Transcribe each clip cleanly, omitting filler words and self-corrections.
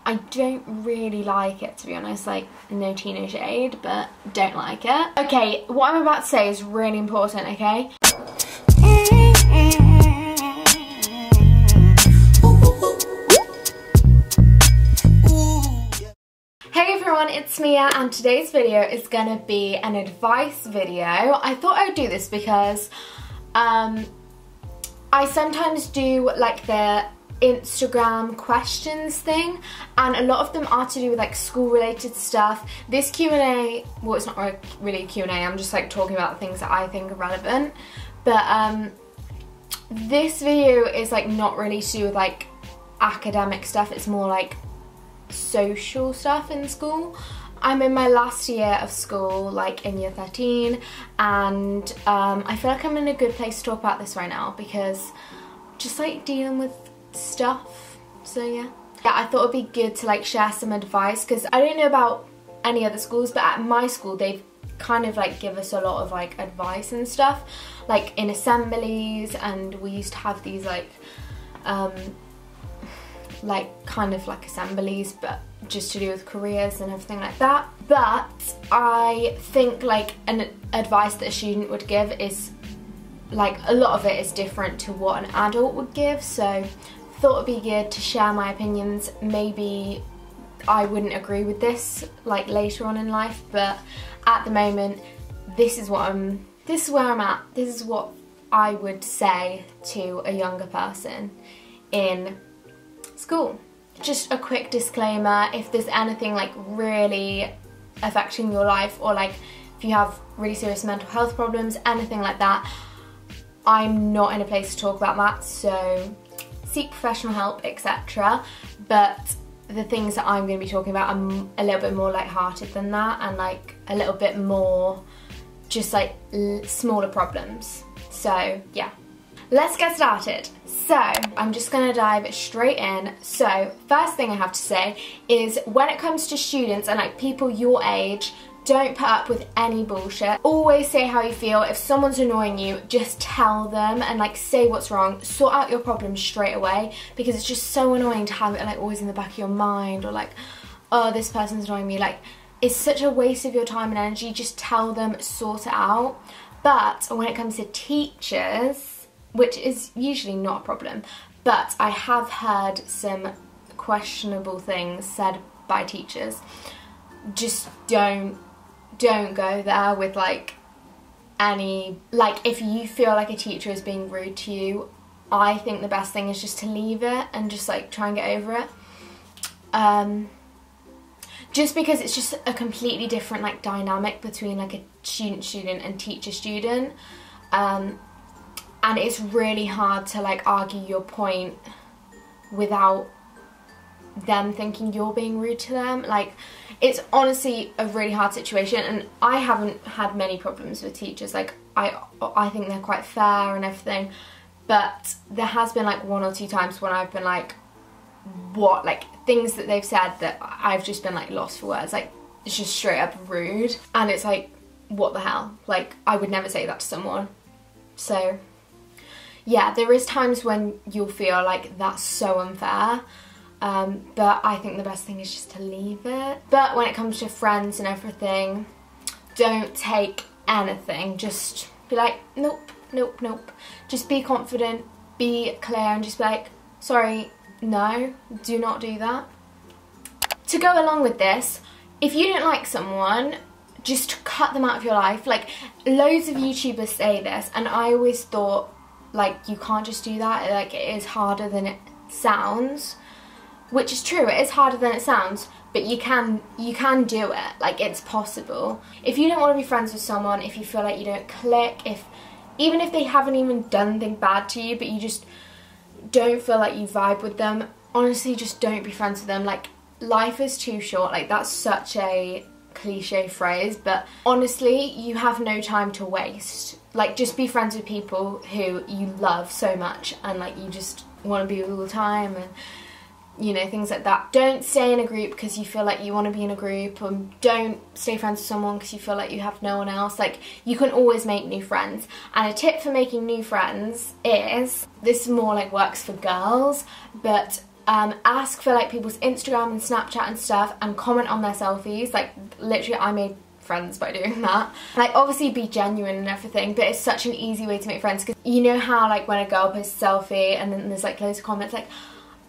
I don't really like it, to be honest. Like, no teenage shade, but don't like it. Okay, what I'm about to say is really important, okay? Hey everyone, it's Mia, and today's video is gonna be an advice video. I thought I would do this because I sometimes do like the Instagram questions thing, and a lot of them are to do with like school related stuff. This Q&A, well, it's not really a Q&A, I'm just like talking about the things that I think are relevant, but this video is like not really to do with like academic stuff, it's more like social stuff in school. I'm in my last year of school, like in year 13, and I feel like I'm in a good place to talk about this right now because just like dealing with stuff. So yeah, I thought it'd be good to like share some advice, because I don't know about any other schools, but at my school they've kind of like give us a lot of like advice and stuff, like in assemblies, and we used to have these like kind of like assemblies, but just to do with careers and everything like that. But I think like an advice that a student would give is like a lot of it is different to what an adult would give, so thought it'd be good to share my opinions. Maybe I wouldn't agree with this like later on in life, but at the moment this is where I'm at. This is what I would say to a younger person in school. Just a quick disclaimer, if there's anything like really affecting your life, or like if you have really serious mental health problems, anything like that, I'm not in a place to talk about that, so seek professional help, etc. But the things that I'm going to be talking about are a little bit more light-hearted than that, and like a little bit more just like smaller problems. So yeah, let's get started. So I'm just going to dive straight in. So first thing I have to say is, when it comes to students and like people your age, don't put up with any bullshit. Always say how you feel. If someone's annoying you, just tell them and like say what's wrong. Sort out your problems straight away, because it's just so annoying to have it like always in the back of your mind, or like, oh, this person's annoying me. Like, it's such a waste of your time and energy. Just tell them, sort it out. But when it comes to teachers, which is usually not a problem, but I have heard some questionable things said by teachers. Just don't go there with like any, like if you feel like a teacher is being rude to you, I think the best thing is just to leave it and just like try and get over it. Just because it's just a completely different like dynamic between like a student and teacher-student, and it's really hard to like argue your point without them thinking you're being rude to them. Like, it's honestly a really hard situation, and I haven't had many problems with teachers. Like, I think they're quite fair and everything, but there has been like one or two times when I've been like, what, like things that they've said that I've just been like lost for words. Like, it's just straight up rude, and it's like, what the hell? Like, I would never say that to someone. So yeah, there is times when you'll feel like that's so unfair, but I think the best thing is just to leave it. But when it comes to friends and everything, don't take anything. Just be like, nope, nope, nope. Just be confident, be clear, and just be like, sorry, no, do not do that. To go along with this, if you don't like someone, just cut them out of your life. Like, loads of YouTubers say this, and I always thought, like, you can't just do that. Like, it is harder than it sounds, which is true, it is harder than it sounds, but you can do it. Like, it's possible. If you don't want to be friends with someone, if you feel like you don't click, even if they haven't even done anything bad to you, but you just don't feel like you vibe with them, honestly, just don't be friends with them. Like, life is too short. Like, that's such a cliche phrase, but honestly, you have no time to waste. Like, just be friends with people who you love so much and like you just want to be with all the time, and you know, things like that. Don't stay in a group because you feel like you want to be in a group, or don't stay friends with someone because you feel like you have no one else. Like, you can always make new friends. And a tip for making new friends is, this more like works for girls, but ask for like people's Instagram and Snapchat and stuff and comment on their selfies. Like literally I made friends by doing that. Like obviously be genuine and everything, but it's such an easy way to make friends, because you know how like when a girl posts a selfie and then there's like loads of comments like,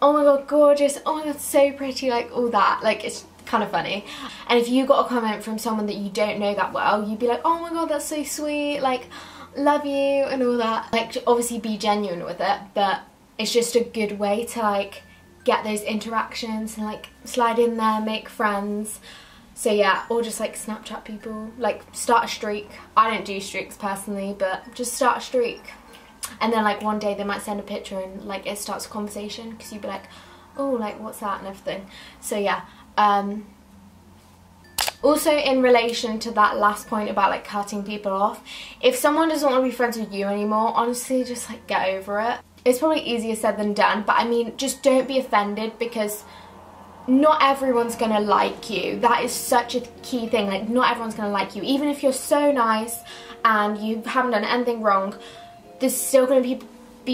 oh my god gorgeous, oh my god so pretty, like all that, like it's kind of funny. And if you got a comment from someone that you don't know that well, you'd be like, oh my god that's so sweet, like love you and all that. Like obviously be genuine with it, but it's just a good way to like get those interactions and like slide in there, make friends. So yeah, or just like Snapchat people, like start a streak. I don't do streaks personally, but just start a streak. And then like one day they might send a picture and like it starts a conversation, because you'd be like, oh like what's that and everything. So yeah. Also in relation to that last point about like cutting people off, if someone doesn't want to be friends with you anymore, honestly just like get over it. It's probably easier said than done, but I mean just don't be offended, because not everyone's gonna like you. That is such a key thing. Like not everyone's gonna like you. Even if you're so nice and you haven't done anything wrong, there's still gonna be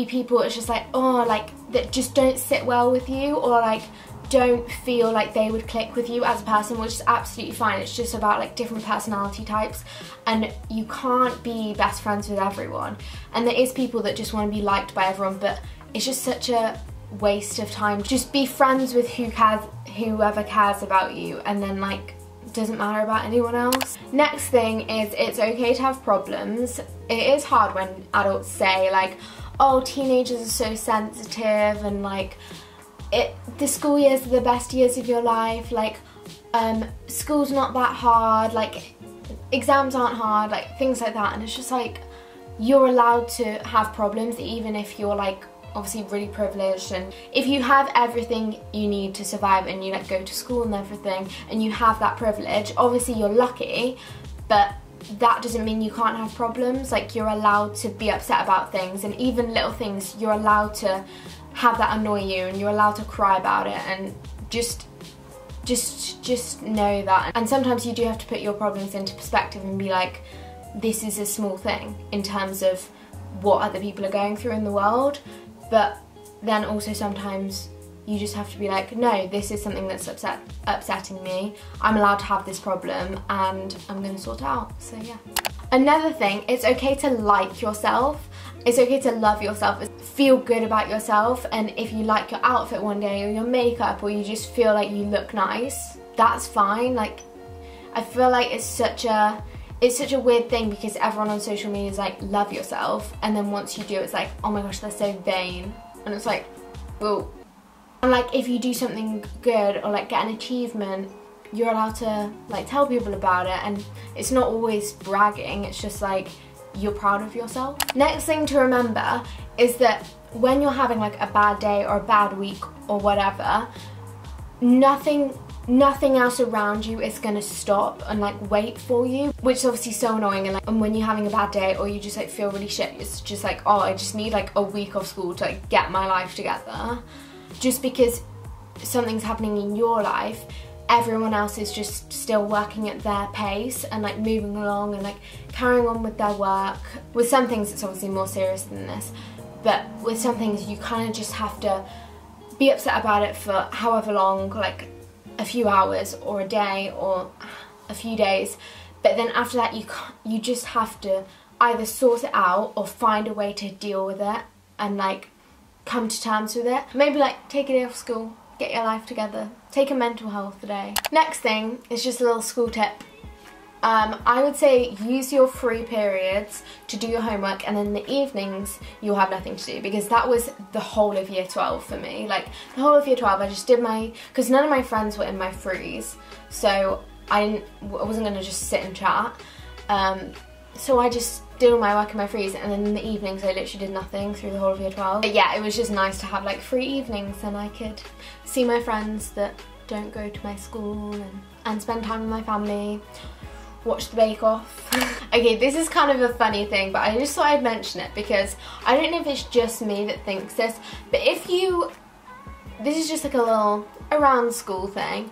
people it's just like, oh, like that just don't sit well with you, or like don't feel like they would click with you as a person, which is absolutely fine. It's just about like different personality types, and you can't be best friends with everyone. And there is people that just want to be liked by everyone, but it's just such a waste of time. Just be friends with whoever cares about you, and then like doesn't matter about anyone else. Next thing is, it's okay to have problems. It is hard when adults say like, oh, teenagers are so sensitive, and like the school years are the best years of your life, like school's not that hard, like exams aren't hard, like things like that. And it's just like, you're allowed to have problems even if you're like obviously really privileged, and if you have everything you need to survive and you like go to school and everything and you have that privilege, obviously you're lucky, but that doesn't mean you can't have problems. Like you're allowed to be upset about things, and even little things you're allowed to have that annoy you, and you're allowed to cry about it, and just know that. And sometimes you do have to put your problems into perspective and be like, this is a small thing in terms of what other people are going through in the world. But then also sometimes you just have to be like, no, this is something that's upsetting me. I'm allowed to have this problem and I'm going to sort it out. So yeah. Another thing, it's okay to like yourself. It's okay to love yourself, feel good about yourself, and if you like your outfit one day or your makeup, or you just feel like you look nice, that's fine. Like I feel like it's such a weird thing, because everyone on social media is like, love yourself, and then once you do, it's like, oh my gosh, they're so vain. And it's like, whoa. And like if you do something good or like get an achievement, you're allowed to like tell people about it, and it's not always bragging, it's just like you're proud of yourself. Next thing to remember is that when you're having like a bad day or a bad week or whatever, nothing else around you is gonna stop and like wait for you, which is obviously so annoying. And when you're having a bad day or you just like feel really shit, it's just like, oh, I just need like a week off school to like get my life together. Just because something's happening in your life, everyone else is just still working at their pace and like moving along and like carrying on with their work. With some things it's obviously more serious than this, but with some things you kind of just have to be upset about it for however long, like a few hours or a day or a few days, but then after that you just have to either sort it out or find a way to deal with it and like come to terms with it. Maybe like take a day off school, get your life together, take a mental health day. Next thing is just a little school tip. I would say use your free periods to do your homework, and then in the evenings you'll have nothing to do, because that was the whole of year 12 for me. Like the whole of year 12 I just did because none of my friends were in my frees, so I wasn't going to just sit and chat. So I just did all my work in my frees, and then in the evenings I literally did nothing through the whole of year 12. But yeah, it was just nice to have like free evenings, and I could see my friends that don't go to my school and spend time with my family, watch the Bake Off. Okay, this is kind of a funny thing, but I just thought I'd mention it because I don't know if it's just me that thinks this, but this is just like a little around school thing.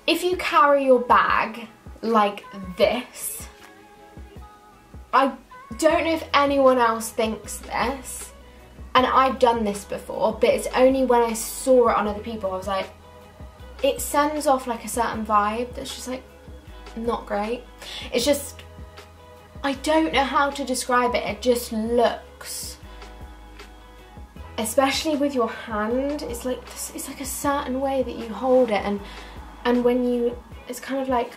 If you carry your bag like this, I don't know if anyone else thinks this, And I've done this before, but it's only when I saw it on other people, I was like, it sends off like a certain vibe that's just like not great. It's just, I don't know how to describe it. It just looks, especially with your hand, it's like a certain way that you hold it, and when you, it's kind of like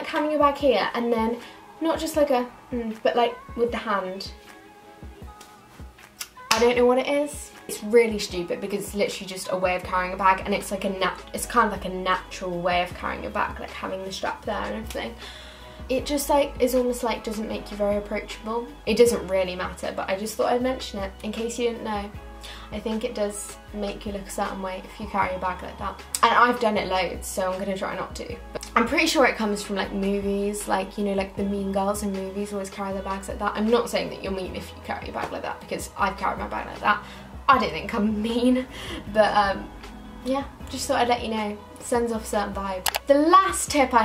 having your bag here and then not just like a but like with the hand. I don't know what it is. It's really stupid because it's literally just a way of carrying a bag, and it's like it's kind of like a natural way of carrying a bag, like having the strap there and everything. It just like is almost like doesn't make you very approachable. It doesn't really matter, but I just thought I'd mention it in case you didn't know. I think it does make you look a certain way if you carry a bag like that. And I've done it loads, so I'm gonna try not to. But I'm pretty sure it comes from like movies, like, you know, like the mean girls in movies always carry their bags like that. I'm not saying that you're mean if you carry your bag like that, because I've carried my bag like that. I don't think I'm mean, but yeah, just thought I'd let you know. It sends off a certain vibe. The last tip I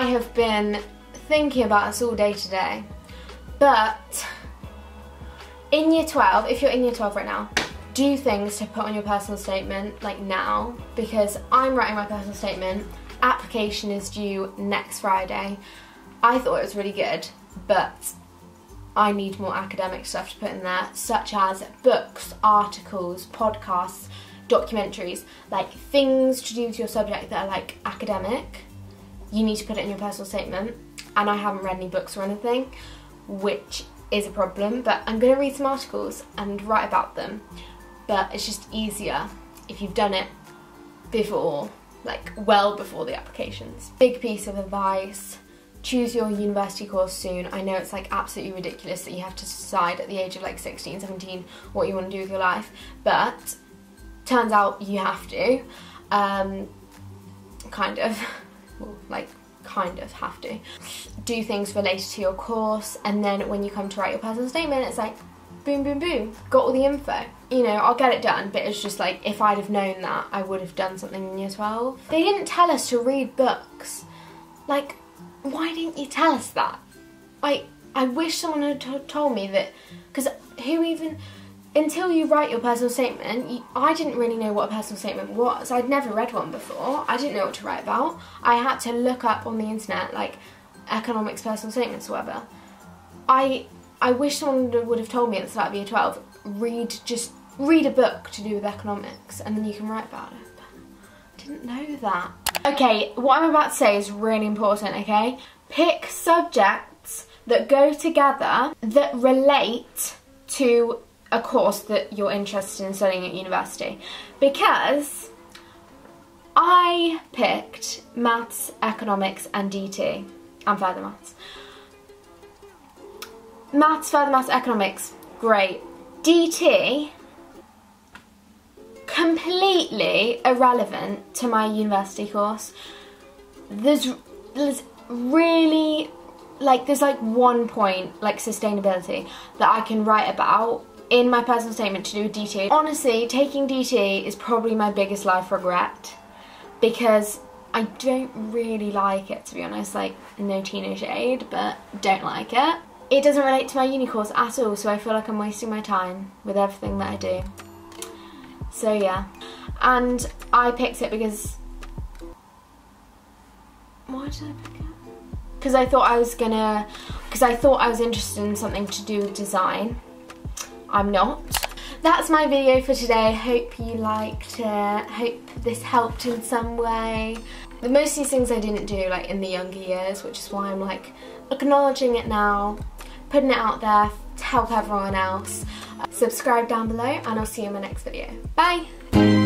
have been thinking about this all day today, but in year 12, if you're in year 12 right now, do things to put on your personal statement like now, because I'm writing my personal statement. Application is due next Friday. I thought it was really good, but I need more academic stuff to put in there, such as books, articles, podcasts, documentaries, like things to do with your subject that are like academic. You need to put it in your personal statement, and I haven't read any books or anything, which is a problem, but I'm going to read some articles and write about them. But it's just easier if you've done it before, like well before the applications. Big piece of advice: choose your university course soon. I know it's like absolutely ridiculous that you have to decide at the age of like 16, 17 what you want to do with your life, but turns out you have to. Kind of. Well, like kind of have to. Do things related to your course, and then when you come to write your personal statement, it's like boom, boom, boom, got all the info. You know, I'll get it done, but it's just like, if I'd have known that, I would have done something in year 12. They didn't tell us to read books. Like, why didn't you tell us that? I wish someone had told me that, because who even, until you write your personal statement, I didn't really know what a personal statement was. I'd never read one before. I didn't know what to write about. I had to look up on the internet, like, economics personal statements or whatever. I wish someone would have told me at the start of year 12, just read a book to do with economics, and then you can write about it. But I didn't know that. Okay, what I'm about to say is really important, okay? Pick subjects that go together, that relate to a course that you're interested in studying at university, because I picked maths, economics and DT and further maths. Maths, further maths, economics, great. DT, completely irrelevant to my university course. There's really, like, there's like one point, like sustainability, that I can write about in my personal statement to do with DT. Honestly, taking DT is probably my biggest life regret, because I don't really like it, to be honest. Like, no teenage shade, but don't like it. It doesn't relate to my uni course at all, so I feel like I'm wasting my time with everything that I do. So yeah, and I picked it because, why did I pick it? Because I thought I was interested in something to do with design. I'm not. That's my video for today. Hope you liked it. Hope this helped in some way. Most of these things I didn't do like in the younger years, which is why I'm like acknowledging it now, putting it out there to help everyone else. Subscribe down below, and I'll see you in my next video. Bye!